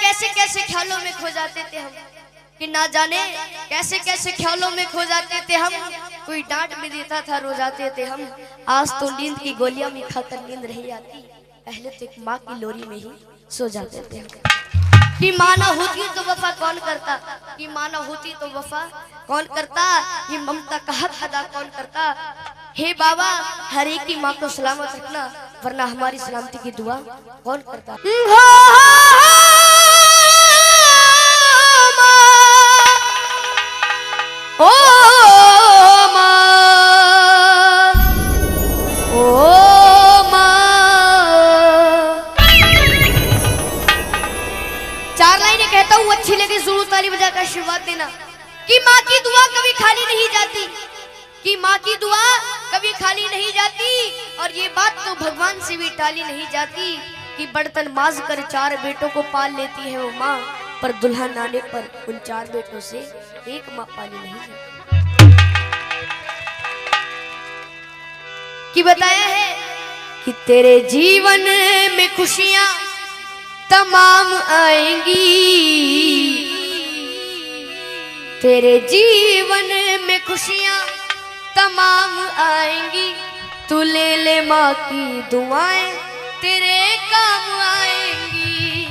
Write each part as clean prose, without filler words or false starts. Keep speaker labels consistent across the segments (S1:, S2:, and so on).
S1: कैसे कैसे ख्यालों में खो जाते थे हम, कि ना जाने कैसे कैसे ख्यालों में खो जाते थे हम। कोई डांट भी देता था रो जाते थे हम। आज तो नींद की गोलियां भी खाकर नींद नहीं आती, पहले तो एक माँ की लोरी में ही सो जाते थे हम। कि माँ ना होती तो वफा कौन करता, कि माँ ना होती तो वफा कौन करता, ये ममता का हक अदा कौन करता। हे बाबा हर एक की माँ को सलामत रखना, वरना हमारी सलामती की दुआ कौन करता। ओ माँ, ओ माँ, चार लाइनें कहता हूँ, अच्छी लगे जरूर ताली बजाकर आशीर्वाद देना। कि माँ की दुआ कभी खाली नहीं जाती, कि माँ की दुआ कभी खाली नहीं जाती। और ये बात तो भगवान से भी टाली नहीं जाती, कि बर्तन माज कर 4 बेटों को पाल लेती है वो माँ, पर दुल्हन आने पर उन 4 बेटों से एक माँ पाली नहीं जाती। कि बताया है कि तेरे जीवन में खुशियां तमाम आएंगी, तेरे जीवन में खुशियां तमाम आएंगी। तू ले ले माँ की दुआएं तेरे काम आएंगी।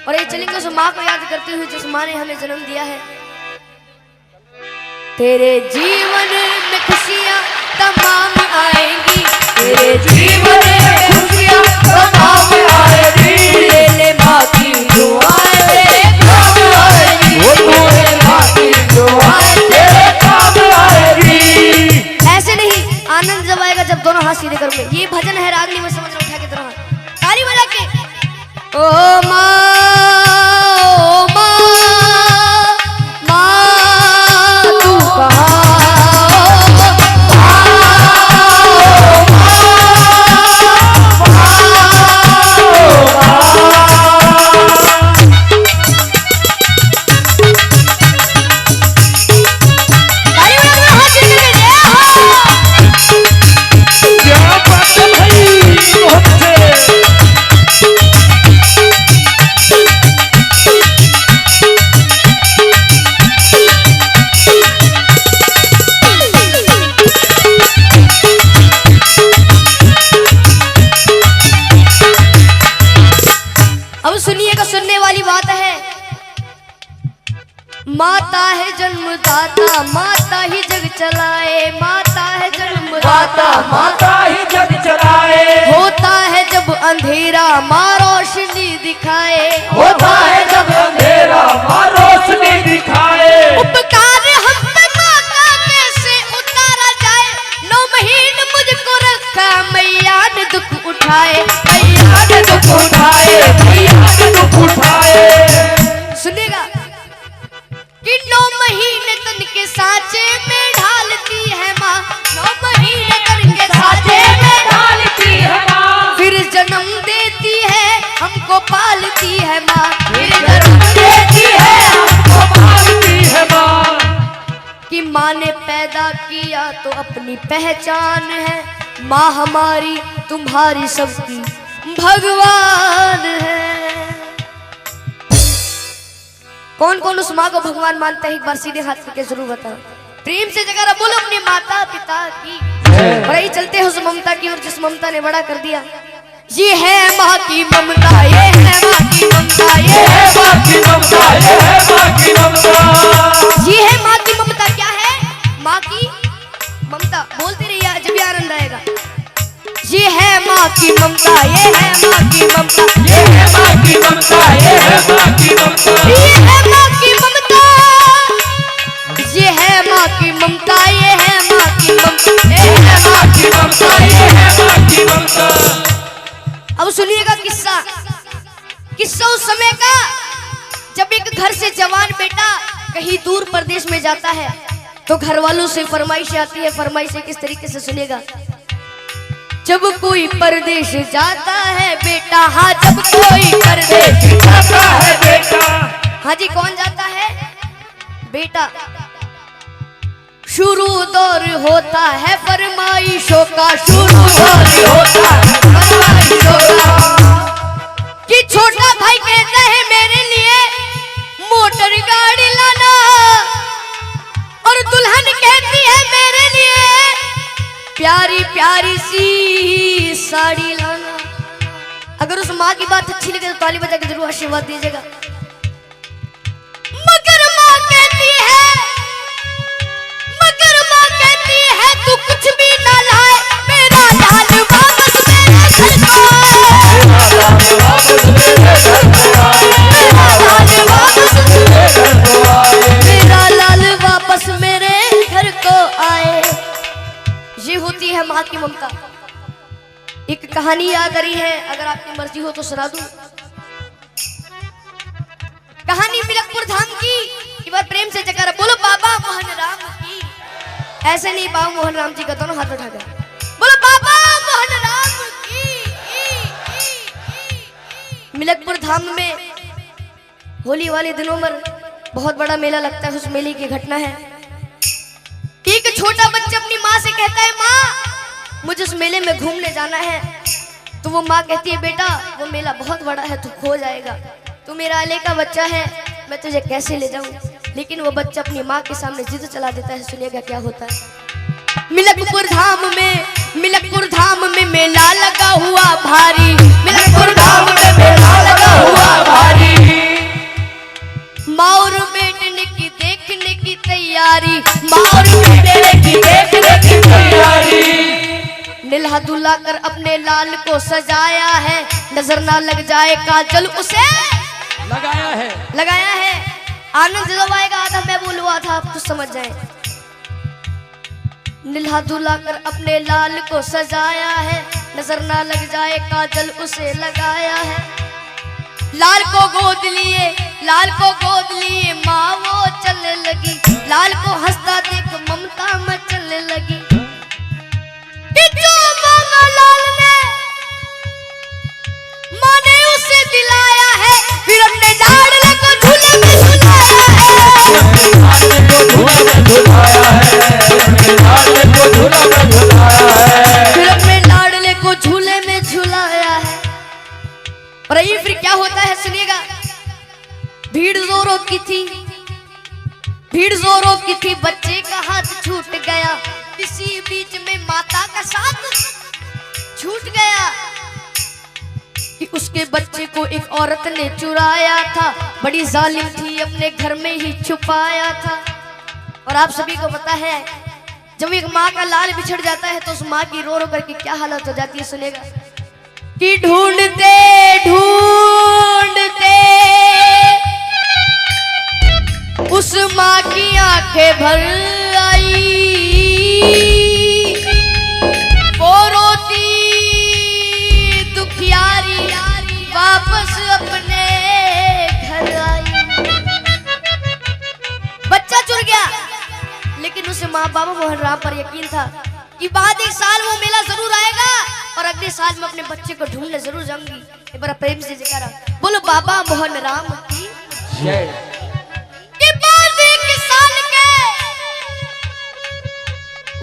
S1: और ये चलेंगे उस माँ को याद करते हुए जिस माँ ने हमें जन्म दिया है। तेरे जीवन में खुशियां तमाम आएंगी, तेरे जीवन में खुशियां तमाम आएंगी। ले ले माँ की दुआएं तेरे काम आएंगी, ले माँ की दुआएं तेरे काम आएंगी। ऐसे नहीं, आनंद जब आएगा जब दोनों हाथ सीधे करोगे। ये भजन है रागनी में, समझ लो, उठा के दोनों हाथ ताली बजा के। ओ माँ, ओ माँ, माँ तू कहाँ, माता है जन्मदाता, माता ही जग चलाए, माता है जन्मदाता,
S2: माता ही जग चलाए।
S1: होता है जब अंधेरा माँ रोशनी दिखाए,
S2: होता है जब अंधेरा माँ रोशनी दिखाए।
S1: उपकार हम पे माँ का कैसे उतारा जाए, 9 महीने मुझको रखा मैया ने दुख उठाए, मैया ने दुख उठाए,
S2: मैया ने दुख उठाए।
S1: सुनिएगा कि 9 महीने तन के सांचे में ढालती है माँ, 9 महीने तन के सांचे में
S2: ढालती है माँ,
S1: फिर जन्म देती है हमको पालती है माँ, फिर जन्म देती है हमको
S2: पालती है माँ।
S1: कि माँ ने पैदा किया तो अपनी पहचान है, माँ हमारी तुम्हारी सबकी भगवान है। कौन कौन उस माँ को भगवान मानता है, एक बार सीधे हाथ करके जरूर बताओ। प्रेम से जगह बोलो अपने माता पिता की। और यही चलते हैं उस ममता की ओर जिस ममता ने बड़ा कर दिया। ये है माँ की ममता, ये है माँ की ममता, ये है माँ की ममता,
S2: ये है माँ की ममता,
S1: ये है माँ की ममता। क्या है माँ की ममता? बोलते रहिए जब भी आनंद आएगा। ये है माँ की ममता, ये है माँ की ममता,
S2: ये है माँ की ममता, ये है माँ की ममता,
S1: ये है माँ की ममता, ये है माँ की ममता, ये है माँ की ममता, ये है माँ की ममता,
S2: ये है माँ की ममता।
S1: अब सुनिएगा किस्सा, किस्सा उस समय का जब एक घर से जवान बेटा कहीं दूर प्रदेश में जाता है तो घर वालों से फरमाइश आती है। फरमाइश किस तरीके से सुनेगा। जब कोई परदेश जाता है बेटा, हाँ जब कोई परदेश
S2: जाता है बेटा,
S1: हाँ जी कौन जाता है बेटा। शुरू दौर होता है फरमाइशों का, शुरू दौर होता है फरमाइशों का। कि छोटा भाई कहता है मेरे लिए प्यारी सी साड़ी लाना। अगर उस माँ की बात अच्छी लगे तो ताली बजा के जरूर आशीर्वाद दीजिएगा। मगर माँ कहती है तू कुछ भी ना लाए, मेरा लाल वापस मेरे घर को आए, मेरा लाल वापस मेरे घर को आए। ये होती है माँ की ममता। एक कहानी याद आ रही है, अगर आपकी मर्जी हो तो सुना दूं। कहानी मिलकपुर धाम की। एक बार प्रेम से जयकारा बोलो बाबा मोहन राम की। ऐसे नहीं, बाबा मोहन राम जी का दोनों हाथ उठाकर बोलो बाबा मोहन राम की। मिलकपुर धाम में होली वाले दिनों में बहुत बड़ा मेला लगता है। उस मेले की घटना है, एक छोटा बच्चा अपनी माँ से कहता है माँ मुझे उस मेले में घूमने जाना है। तो वो माँ कहती है बेटा वो मेला बहुत बड़ा है, तू खो जाएगा, तू मेरा अले का बच्चा है, मैं तुझे कैसे ले जाऊं। लेकिन वो बच्चा अपनी माँ के सामने जिद चला देता है। सुनिएगा क्या होता है। मिलकपुर धाम में मेला लगा हुआ भारी, मिलकपुर धाम में मेला लगा हुआ भारी। माँ और बेटने की देखने की तैयारी, माँ और बेटने की देखने की तैयारी। निल्हा दुल्हा कर अपने लाल को सजाया है, नजर ना लग जाए काजल उसे लगाया है। आनंद जब आएगा आधा मैं बोलुआ था, आप तो समझ जाए। निल्हा दुल्हा कर अपने लाल को सजाया है, नजर ना लग जाए काजल उसे लगाया है। लाल को गोद लिए माँ वो चलने लगी, लाल को हंसता देख ममता मचलने लगी। कि जो मांगा लाल ने माँ ने उसे दिलाया है, फिर अपने लाडले को झूले में झुलाया है। और ये फिर क्या होता है सुनिएगा। भीड़ जोरों की थी, बच्चे का हाथ छूट गया, इसी बीच में माता का साथ छूट गया। कि उसके बच्चे को एक औरत ने चुराया था, बड़ी जालिम थी, अपने घर में ही छुपाया था। और आप सभी को पता है जब एक माँ का लाल बिछड़ जाता है तो उस माँ की रो रो करके क्या हालत हो जाती है। सुनेगा कि ढूंढते उस माँ की आंखें भर आई, वो रोती दुखियारी वापस अपने घर आई। बच्चा चुर गया, लेकिन उसे माँ बाबा मोहन राम पर यकीन था कि बाद एक साल वो मेला जरूर आएगा और अगले साल मैं अपने बच्चे को ढूंढने जरूर जाऊंगी। एक बार प्रेम से जयकारा बोलो बाबा मोहन राम की जय। बाद एक साल के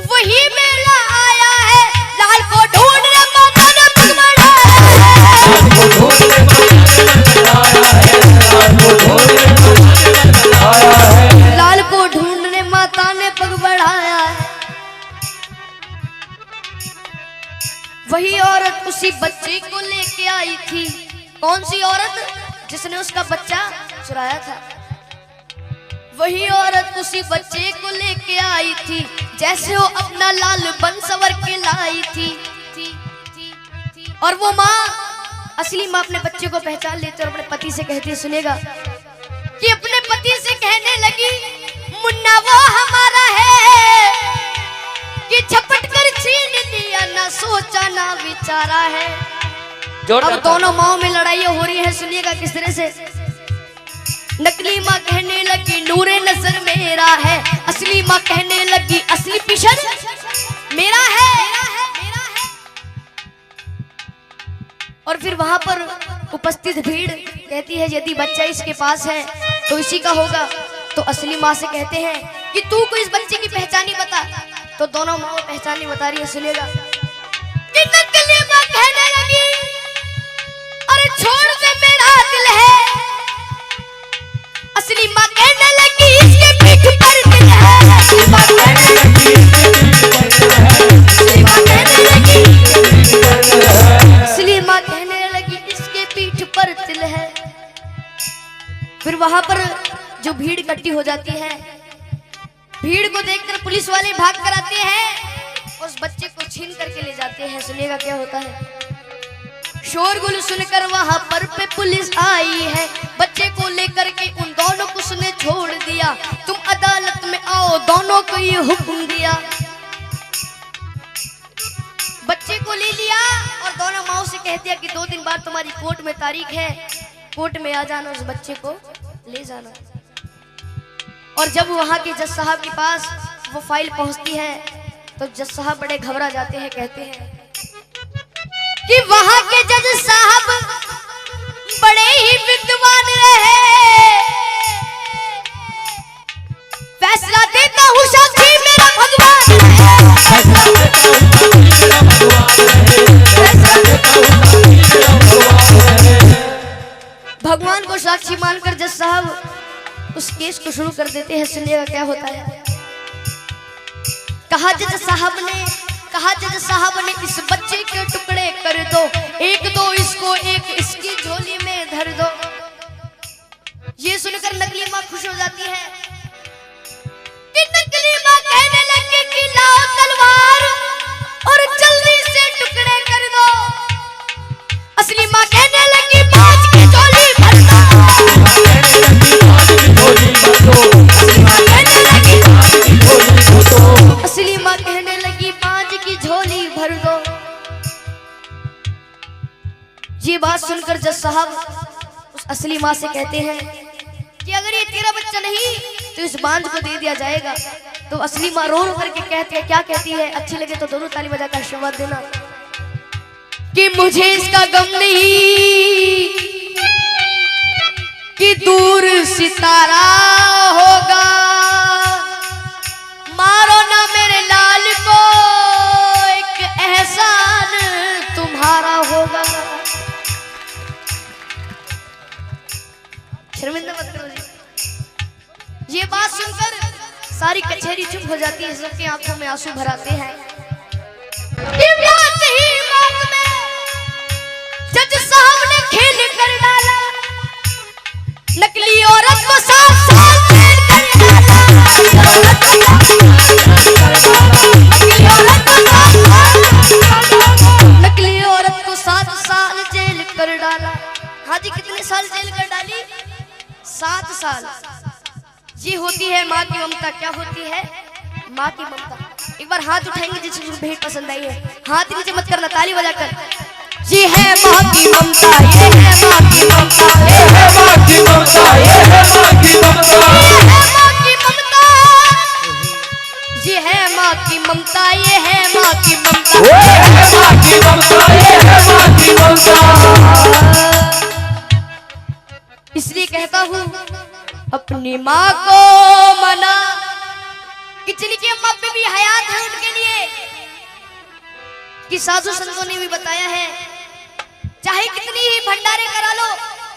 S1: वही मेला आया है, लाल को ढूंढने माता ने पग बढ़ाया है, लाल को ढूंढने माता ने पग बढ़ाया है। वही औरत उसी बच्चे को लेके आई थी। कौन सी औरत? जिसने उसका बच्चा चुराया था। वही औरत उसी बच्चे को लेके आई थी, जैसे वो अपना लाल बन सवर के लाई थी। और वो माँ, असली माँ अपने बच्चे को पहचान लेती और अपने पति से कहती है, सुनेगा कि अपने पति से कहने लगी मुन्ना वो हमारा है कि झपट कर छीन लिया, ना सोचा ना विचारा है। अब दोनों माओ में लड़ाइयाँ हो रही है। सुनिएगा किस तरह से। नकली माँ कहने लगी नूरे नजर मेरा है, असली माँ कहने लगी असली पिशन मेरा है। और फिर वहां पर उपस्थित भीड़ कहती है यदि बच्चा इसके पास है तो इसी का होगा। तो असली माँ से कहते हैं कि तू को इस बच्चे की पहचानी बता। तो दोनों माँ पहचानी बता रही है। सुनिएगा कि नकली माँ कहने लगी अरे छोड़ दे मेरा दिल है, असली माँ कहने लगी इसके पीठ पर दिल है, असली माँ कहने लगी फिर वहां पर जो भीड़ इकट्ठी हो जाती है, भीड़ को देखकर पुलिस वाले भाग कर आते हैं, उस बच्चे को छीन करके ले जाते हैं। सुनिएगा क्या होता है। शोरगुल सुनकर वहां पर पे पुलिस आई है, बच्चे को लेकर के उन दोनों को उसने छोड़ दिया। तुम अदालत में आओ, दोनों को ये हुक्म दिया। बच्चे को ले लिया और दोनों माओ से कह दिया कि 2 दिन बाद तुम्हारी कोर्ट में तारीख है, कोर्ट में आ जाना, उस बच्चे को ले जाना। और जब वहां के जज साहब के पास वो फाइल पहुंचती है तो जज साहब बड़े घबरा जाते हैं, कहते हैं कि वहां के जज साहब बड़े ही विद्वान रहे, फैसला देता हूं साक्षी मेरा भगवान भगवान को साक्षी मानकर जज साहब उस केस को शुरू कर देते हैं। सुनिएगा क्या होता है। कहा जज साहब ने इस बच्चे के टुकड़े कर दो, एक दो इसको, एक इसकी झोली में धर दो। ये सुनकर नकली माँ खुश हो जाती है कि नकली माँ कहने लगी कि लाओ तलवार और जल्दी से टुकड़े कर दो। असली माँ कहने लगी बाज की झोली भर दो। असली माँ कहने लगी बाज की झोली भर दो। ये बात सुनकर जज साहब उस असली माँ से कहते हैं कि अगर ये तेरा बच्चा नहीं तो इस बांझ को दे दिया जाएगा। तो असली माँ रो रो करके कहती है, क्या कहती है, अच्छी लगे तो दोनों ताली बजाकर आशीर्वाद देना कि मुझे इसका गम नहीं कि दूर सितारा होगा, मारो ना मेरे लाल को, एक एहसान तुम्हारा होगा। शर्मिंदा मत करो जी। ये बात सुनकर सारी कचहरी चुप हो जाती है, सबकी आंखों में आंसू भर आते हैं। जज साहब ने खेल कर डाला, नकली औरत को 7 साल जेल कर डाला। नकली औरत को 7 साल जेल कर डाला। हाँ जी, कितने साल जेल कर डाली? 7 साल। ये होती है माँ की ममता। क्या होती है? माँ की ममता। एक बार हाथ उठाएंगे जिसको भेंट पसंद आई है, हाथ नीचे मत करना, ताली बजाकर। ये है माँ की ममता, ये है माँ की ममता, ये है माँ की ममता, ये है माँ की ममता, ये है माँ की ममता, ये है माँ की ममता, ये है माँ की ममता, ये है माँ की ममता। इसलिए कहता हूँ अपनी माँ को मना कि जिनकी अम्मा पे भी हयात है उनके लिए, कि साधु संतों ने भी बताया है, चाहे कितनी ही भंडारे करा लो,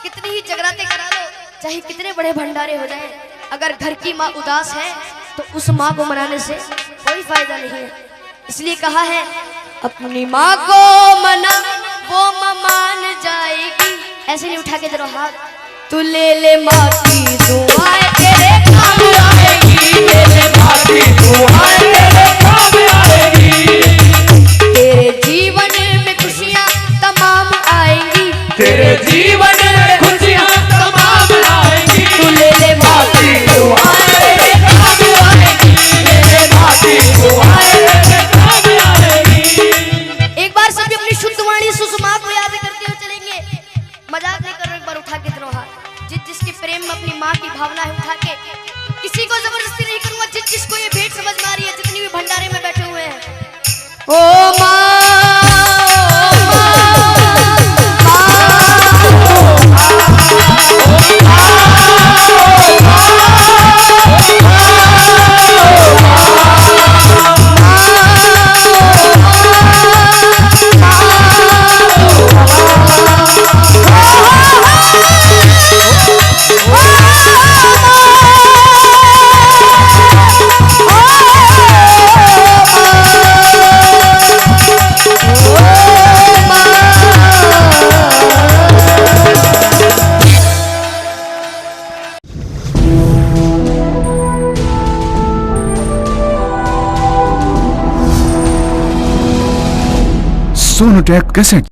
S1: कितनी ही जगराते करा लो, चाहे कितने बड़े भंडारे हो जाए, अगर घर की माँ उदास है तो उस माँ को मनाने से कोई फायदा नहीं है। इसलिए कहा है अपनी माँ को मना, वो माँ मान जाएगी। ऐसे नहीं उठा के जरा हाथ, तू ले ले माँ की दुआएं तेरे काम आएगी, ले ले माँ की दुआएं तेरे काम आएगी। तेरे जीवन में खुशियाँ तमाम आएंगी,
S2: तेरे जीवन में खुशियाँ तमाम आएंगी।
S1: तू ले ले माँ की दुआएं तेरे काम आएगी, ले ले माँ की दुआएं तेरे काम आएगी। एक बार सभी अपनी शुद्ध वाणी सुषमा को याद करते हुए चलेंगे। मजाक नहीं कर रहे, एक बार उठा के दोनों हाथ। जिसके प्रेम में अपनी माँ की भावना है उठा के, किसी को जबरदस्ती नहीं करूंगा। जिसको ये भेंट समझ में आ रही है, जितनी भी भंडारे में बैठे हुए हैं, ओ माँ
S3: सोनोटेक कैसेट।